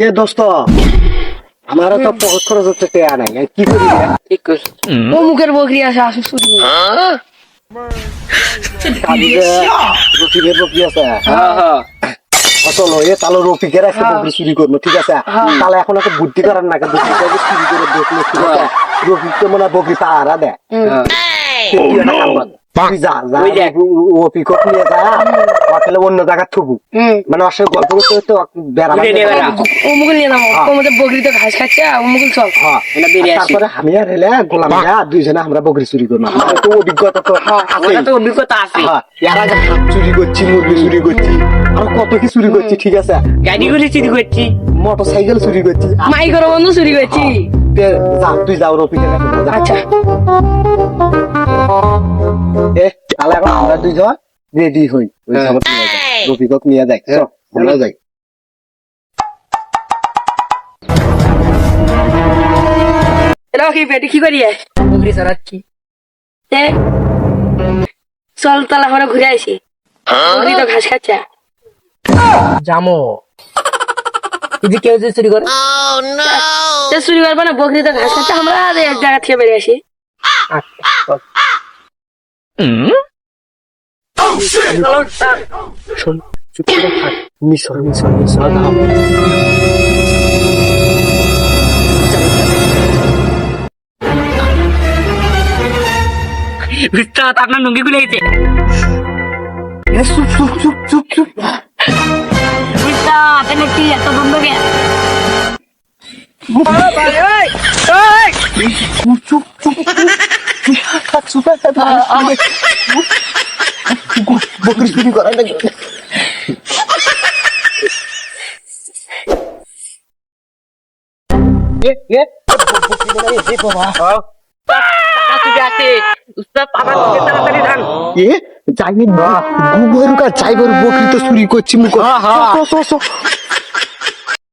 এ দোস্ত আমারও তো পকেট খরচ হচ্ছে টেয়া নাই কি করি ঠিক করছ ও মুখের বকরি আছে আসু শুরু রফিকের বকরি আছে হ্যাঁ হ্যাঁ চলো এ তাহলে রফিকের একটা বকরি চুরি করবো ঠিক আছে তাহলে এখন একটা বুদ্ধি করার না চুরি করে দেখলো ঠিক আছে রফিক তো মনে হয় বকরি তাহারা দেয় তুই একটা কাম কর তুই যা রফিকক নিয়ে যা হোটেলে অন্য জায়গা থুবু মানে ওর সঙ্গে গল্প করতে করতে বেড়া ও মুখে নিয়ে নাও ও মধ্যে বকরি তো ঘাস খাচ্ছে ও মুখে চল এটা বেরিয়ে আসি তারপরে আমি আর হেলে গোলাম দুইজনে আমরা বকরি চুরি করবো আমার তো অভিজ্ঞতা তো আমার তো অভিজ্ঞতা আছে এর আগে হাত চুরি করছি মুরগি চুরি করছি আর কত কি চুরি করছি ঠিক আছে গাড়ি করে চুরি করছি মোটর সাইকেল চুরি করছি মাই করো বন্ধু চুরি করছি যা তুই যাও রফিকের কাছে যা। আচ্ছা এ তাহলে এখন আমরা দুইজন রেডি হই ওই সব নিয়ে যাই রফিকক নিয়ে যাই চল আমরা যাই এটা কি পেটি কি করি বকরি সারাচ্ছি চল তাহলে আমরা ঘুরে আসি বকরি তো ঘাস খাচ্ছে জামো যদি কেউ যদি চুরি করে চুরি করবো না বকরি তো ঘাস খাচ্ছে আমরা এক জায়গা থেকে বেরিয়ে আসি শোন চুপ করে থাক মিশর দাও উস্তাদ আপনার লুঙ্গি খুলে গেছে চুপ চুপ চুপ চুপ চুপ উস্তাদ এনে কি এত বন্ধ কে চুপ চুপ চুপ বকরি চুরি করা নাকি উস্তাদ আমার তাড়াতাড়ি ধান এ যাইনি না গুগরু কা যাইবর বকরি তো চুরি করছি মুখ